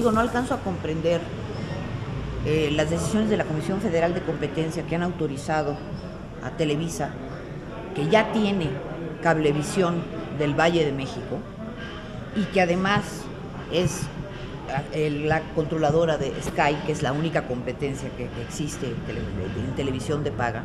digo, no alcanzo a comprender las decisiones de la Comisión Federal de Competencia que han autorizado a Televisa, que ya tiene Cablevisión del Valle de México y que además es la controladora de Sky, que es la única competencia que existe en televisión de paga,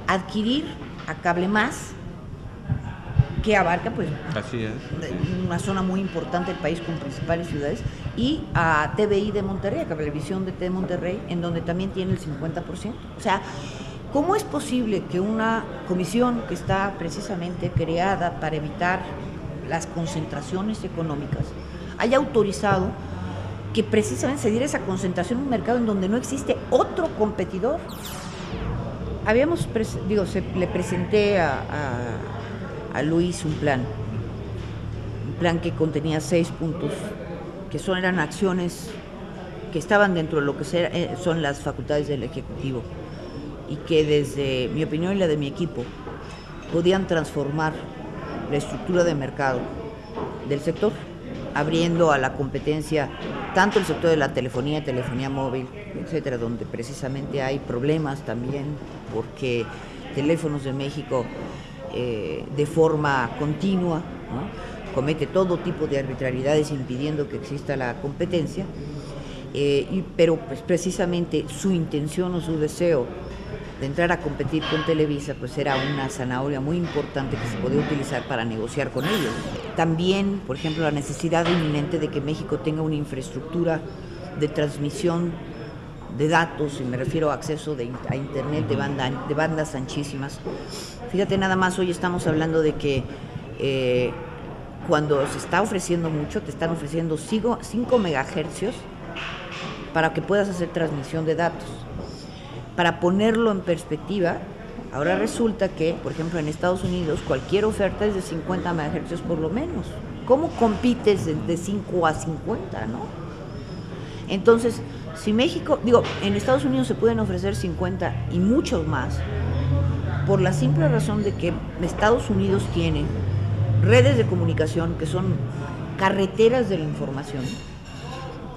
adquirir a Cable Más, que abarca pues así es, una zona muy importante del país con principales ciudades, y a TVI de Monterrey, a Cablevisión de Monterrey, en donde también tiene el 50%. O sea, ¿cómo es posible que una comisión que está precisamente creada para evitar las concentraciones económicas haya autorizado que precisamente se diera esa concentración en un mercado en donde no existe otro competidor? Le presenté a Luis un plan que contenía 6 puntos, que eran acciones que estaban dentro de lo que son las facultades del Ejecutivo y que desde mi opinión y la de mi equipo podían transformar la estructura de mercado del sector, abriendo a la competencia tanto el sector de la telefonía móvil, etcétera, donde precisamente hay problemas también porque Teléfonos de México de forma continua, ¿no?, comete todo tipo de arbitrariedades impidiendo que exista la competencia, pero pues precisamente su intención o su deseo de entrar a competir con Televisa pues era una zanahoria muy importante que se podía utilizar para negociar con ellos. También, por ejemplo, la necesidad inminente de que México tenga una infraestructura de transmisión de datos, y me refiero a acceso a internet de bandas anchísimas. Fíjate nada más, hoy estamos hablando de que cuando se está ofreciendo mucho, te están ofreciendo 5 megahercios para que puedas hacer transmisión de datos. Para ponerlo en perspectiva, ahora resulta que, por ejemplo, en Estados Unidos, cualquier oferta es de 50 megahercios por lo menos. ¿Cómo compites de 5 a 50, no? Entonces, si México, en Estados Unidos se pueden ofrecer 50 y muchos más, por la simple razón de que Estados Unidos tiene redes de comunicación que son carreteras de la información,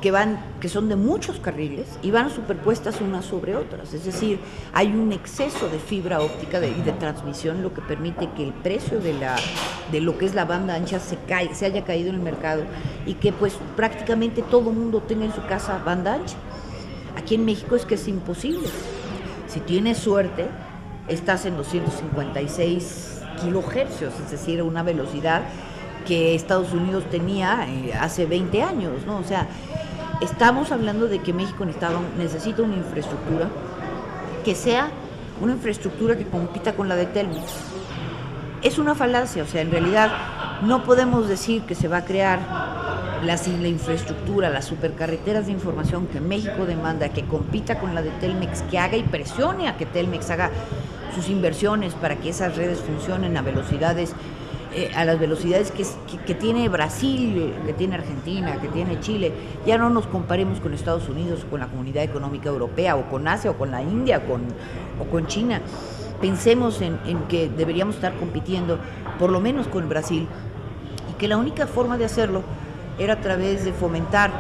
que son de muchos carriles y van superpuestas unas sobre otras. Es decir, hay un exceso de fibra óptica y de transmisión, lo que permite que el precio de lo que es la banda ancha se haya caído en el mercado y que pues prácticamente todo mundo tenga en su casa banda ancha. Aquí en México es que es imposible. Si tienes suerte, estás en 256 kilohercios, es decir, una velocidad que Estados Unidos tenía hace 20 años, ¿no? O sea, estamos hablando de que México necesita una infraestructura que sea una infraestructura que compita con la de Telmex. Es una falacia, o sea, en realidad no podemos decir que se va a crear la infraestructura, las supercarreteras de información que México demanda, que compita con la de Telmex, que haga y presione a que Telmex haga sus inversiones para que esas redes funcionen a las velocidades que tiene Brasil, que tiene Argentina, que tiene Chile. Ya no nos comparemos con Estados Unidos, con la Comunidad Económica Europea, o con Asia, o con la India, o con China. Pensemos en que deberíamos estar compitiendo por lo menos con Brasil, y que la única forma de hacerlo era a través de fomentar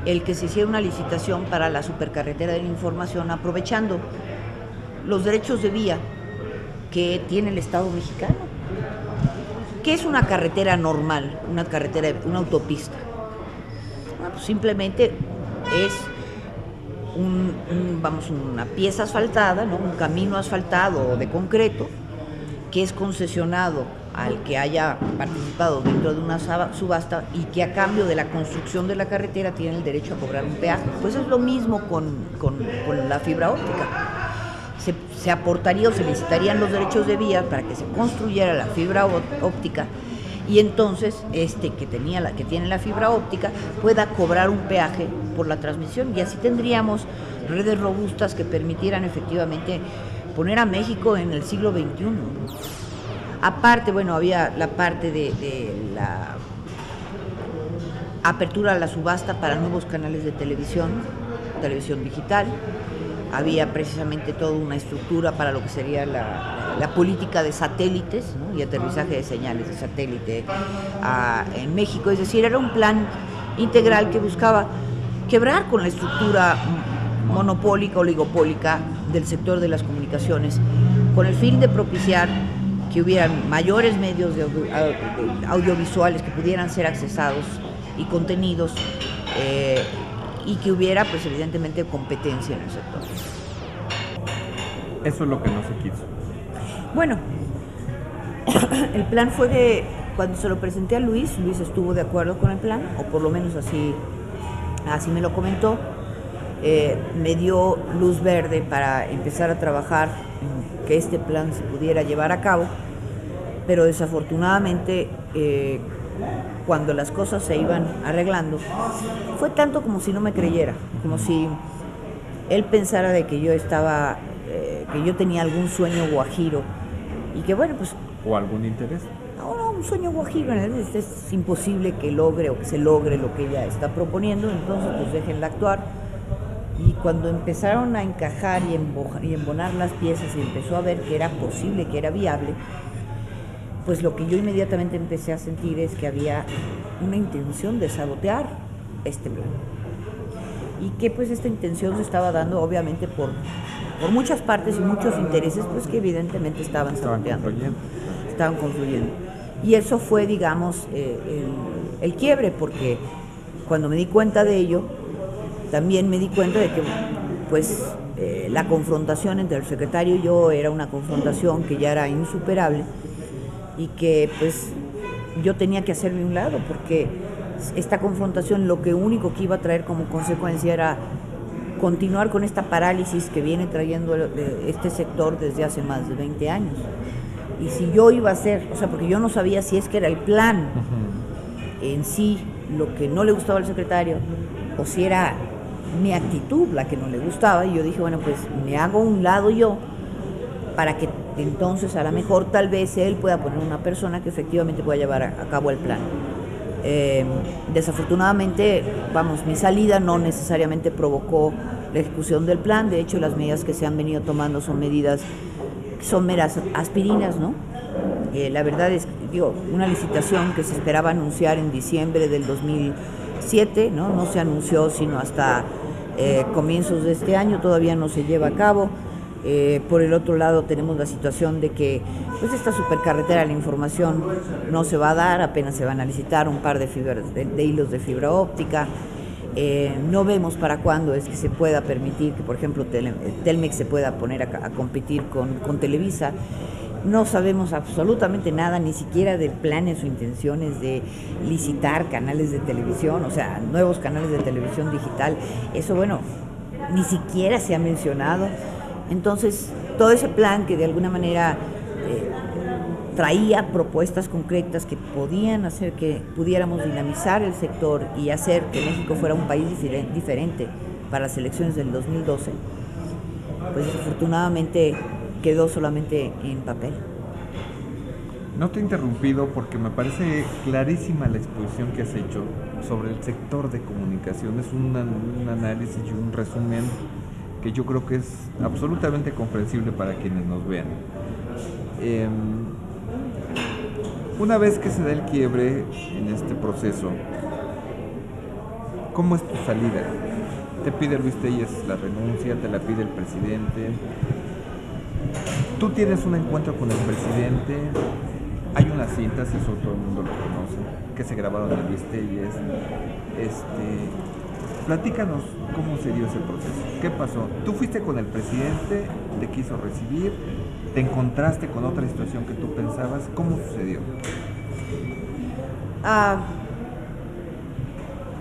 el que se hiciera una licitación para la supercarretera de la información, aprovechando los derechos de vía que tiene el Estado mexicano. ¿Qué es una carretera normal, una autopista? Bueno, pues simplemente es una pieza asfaltada, ¿no?, un camino asfaltado de concreto que es concesionado al que haya participado dentro de una subasta y que a cambio de la construcción de la carretera tiene el derecho a cobrar un peaje. Pues es lo mismo con la fibra óptica. Se aportaría o se licitarían los derechos de vía para que se construyera la fibra óptica, y entonces que tiene la fibra óptica pueda cobrar un peaje por la transmisión, y así tendríamos redes robustas que permitieran efectivamente poner a México en el siglo XXI. Aparte, bueno, había la parte de la apertura a la subasta para nuevos canales de televisión digital. Había precisamente toda una estructura para lo que sería la política de satélites, ¿no?, y aterrizaje de señales de satélite en México. Es decir, era un plan integral que buscaba quebrar con la estructura monopólica, oligopólica del sector de las comunicaciones, con el fin de propiciar que hubieran mayores medios de audiovisuales que pudieran ser accesados y contenidos, y que hubiera, pues evidentemente, competencia en el sector. Eso es lo que no se quiso. Bueno, el plan fue de, cuando se lo presenté a Luis estuvo de acuerdo con el plan, o por lo menos así me lo comentó. Me dio luz verde para empezar a trabajar en que este plan se pudiera llevar a cabo, pero desafortunadamente cuando las cosas se iban arreglando, fue tanto como si no me creyera, como si él pensara de que yo estaba, que yo tenía algún sueño guajiro, y que bueno, pues... ¿O algún interés? No, un sueño guajiro, es imposible que logre o que se logre lo que ella está proponiendo, entonces pues déjenla actuar. Y cuando empezaron a encajar y embonar las piezas y empezó a ver que era posible, que era viable, pues lo que yo inmediatamente empecé a sentir es que había una intención de sabotear este plan. Y que pues esta intención se estaba dando obviamente por muchas partes y muchos intereses, pues que evidentemente estaban saboteando, estaban confluyendo. Y eso fue, digamos, el quiebre, porque cuando me di cuenta de ello, también me di cuenta de que pues la confrontación entre el secretario y yo era una confrontación que ya era insuperable, y que pues yo tenía que hacerme un lado, porque esta confrontación lo que único que iba a traer como consecuencia era continuar con esta parálisis que viene trayendo este sector desde hace más de 20 años. Y si yo iba a hacer, o sea, porque yo no sabía si es que era el plan en sí lo que no le gustaba al secretario, o si era mi actitud la que no le gustaba, y yo dije, bueno, pues me hago un lado yo, para que entonces a lo mejor tal vez él pueda poner una persona que efectivamente pueda llevar a cabo el plan. Desafortunadamente, vamos, mi salida no necesariamente provocó la ejecución del plan. De hecho, las medidas que se han venido tomando son medidas que son meras aspirinas, ¿no? La verdad es, digo, una licitación que se esperaba anunciar en diciembre del 2007, no se anunció sino hasta comienzos de este año, todavía no se lleva a cabo. Por el otro lado tenemos la situación de que pues esta supercarretera de la información no se va a dar, apenas se van a licitar un par de hilos de fibra óptica. No vemos para cuándo es que se pueda permitir que, por ejemplo, Telmex se pueda poner a competir con Televisa. No sabemos absolutamente nada, ni siquiera de planes o intenciones de licitar canales de televisión, o sea, nuevos canales de televisión digital. Eso, bueno, ni siquiera se ha mencionado. Entonces, todo ese plan que de alguna manera traía propuestas concretas que podían hacer que pudiéramos dinamizar el sector y hacer que México fuera un país diferente para las elecciones del 2012, pues desafortunadamente quedó solamente en papel. No te he interrumpido porque me parece clarísima la exposición que has hecho sobre el sector de comunicación. Es un análisis y un resumen que yo creo que es absolutamente comprensible para quienes nos vean. Una vez que se da el quiebre en este proceso, ¿cómo es tu salida? ¿Te pide Luis Telles la renuncia? ¿Te la pide el presidente? Tú tienes un encuentro con el presidente, hay unas cintas, eso todo el mundo lo conoce, que se grabaron de Luis Telles. Platícanos cómo se dio ese proceso, qué pasó. Tú fuiste con el presidente, te quiso recibir, te encontraste con otra situación que tú pensabas, ¿cómo sucedió?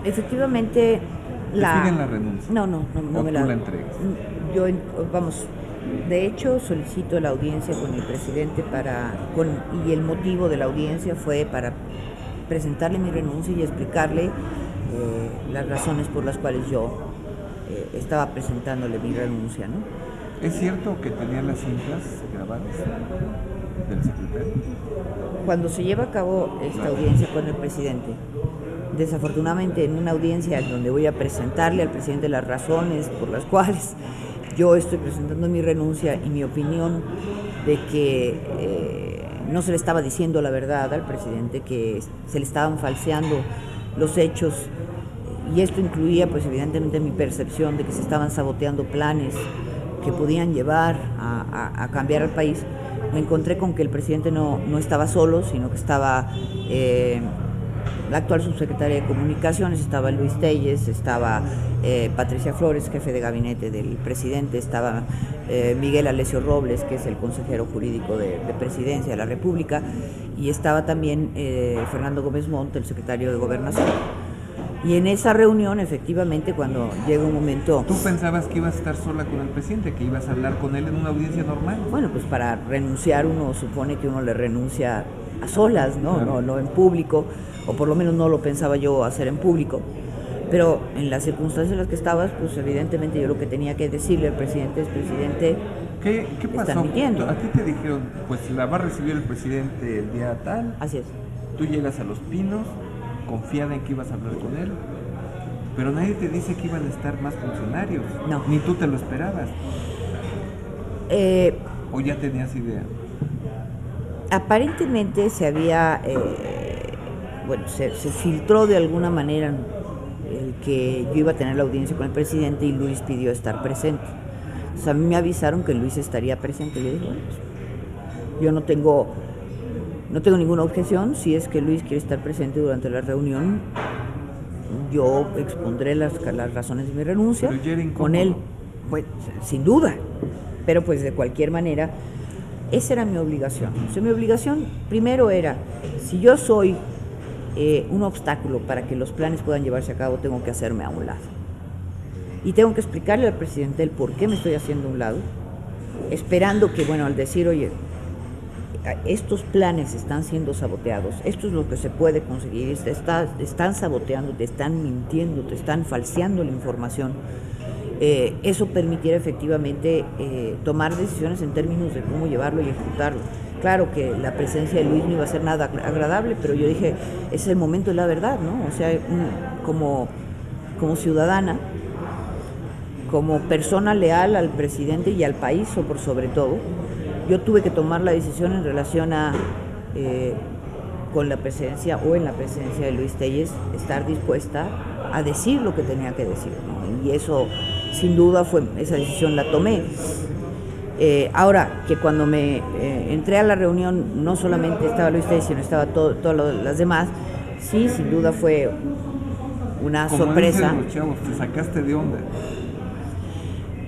Efectivamente, ¿Te siguen la renuncia? No me la entregas. Yo, vamos, de hecho solicito la audiencia con el presidente y el motivo de la audiencia fue para presentarle mi renuncia y explicarle las razones por las cuales yo estaba presentándole mi renuncia, ¿no? ¿Es cierto que tenía las cintas grabadas del secretario? Cuando se lleva a cabo esta audiencia con el presidente, desafortunadamente en una audiencia donde voy a presentarle al presidente las razones por las cuales yo estoy presentando mi renuncia y mi opinión de que no se le estaba diciendo la verdad al presidente, que se le estaban falseando los hechos y esto incluía pues evidentemente mi percepción de que se estaban saboteando planes que podían llevar a cambiar al país, me encontré con que el presidente no estaba solo, sino que estaba la actual subsecretaria de Comunicaciones, estaba Luis Telles, estaba Patricia Flores, jefe de gabinete del presidente, estaba Miguel Alessio Robles, que es el consejero jurídico de Presidencia de la República, y estaba también Fernando Gómez Montt, el secretario de Gobernación. Y en esa reunión, efectivamente, cuando llega un momento... ¿Tú pensabas que ibas a estar sola con el presidente, que ibas a hablar con él en una audiencia normal? Bueno, pues para renunciar uno supone que uno le renuncia a solas, ¿no? Claro. No en público, o por lo menos no lo pensaba yo hacer en público. Pero en las circunstancias en las que estabas, pues evidentemente yo lo que tenía que decirle al presidente es: presidente, ¿Qué pasó? están mintiendo. A ti te dijeron, pues la va a recibir el presidente el día tal, Así es. tú llegas a Los Pinos, confiada en que ibas a hablar con él, pero nadie te dice que iban a estar más funcionarios. No. Ni tú te lo esperabas. ¿O ya tenías idea? Aparentemente se había, se filtró de alguna manera el que yo iba a tener la audiencia con el presidente y Luis pidió estar presente. O sea, a mí me avisaron que Luis estaría presente. Yo dije, bueno, pues, yo no tengo ninguna objeción. Si es que Luis quiere estar presente durante la reunión, yo expondré las razones de mi renuncia Pero ya era incómodo. con él, pues sin duda. Pero pues de cualquier manera, esa era mi obligación. O sea, mi obligación primero era, si yo soy un obstáculo para que los planes puedan llevarse a cabo, tengo que hacerme a un lado. Y tengo que explicarle al presidente el por qué me estoy haciendo a un lado, esperando que, bueno, al decir, oye, estos planes están siendo saboteados, esto es lo que se puede conseguir, están saboteando, te están mintiendo, te están falseando la información, eso permitiera efectivamente tomar decisiones en términos de cómo llevarlo y ejecutarlo. Claro que la presencia de Luis no iba a ser nada agradable, pero yo dije, es el momento de la verdad, ¿no? O sea, como ciudadana, como persona leal al presidente y al país, o por sobre todo, yo tuve que tomar la decisión en relación a, con la presencia o en la presencia de Luis Telles, estar dispuesta a decir lo que tenía que decir, ¿no? Y eso, sin duda, esa decisión la tomé. Ahora, que cuando me entré a la reunión, no solamente estaba Luis Telles, sino estaba todas las demás, sí, sin duda fue una sorpresa. Como dicen los chavos, te sacaste de onda.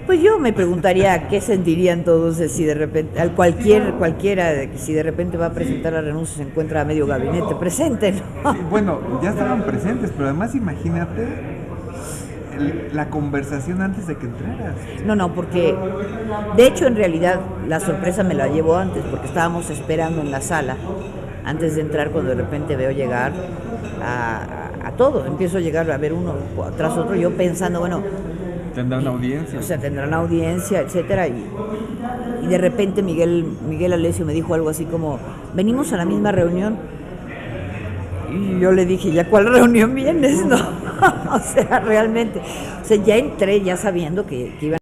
Pues yo me preguntaría qué sentirían todos si de repente, cualquiera, si de repente va a presentar la renuncia se encuentra a medio gabinete presente, ¿no? Sí, bueno, ya estaban presentes, pero además imagínate la conversación antes de que entraras. No, porque de hecho en realidad la sorpresa me la llevó antes, porque estábamos esperando en la sala antes de entrar, cuando de repente veo llegar a todos, empiezo a llegar a ver uno tras otro, yo pensando, bueno, Tendrán audiencia. O sea, tendrán audiencia, etcétera, y de repente Miguel Alessio me dijo algo así como, venimos a la misma reunión. Y yo le dije, ¿ya cuál reunión vienes? No, o sea, realmente, o sea, ya entré ya sabiendo que iban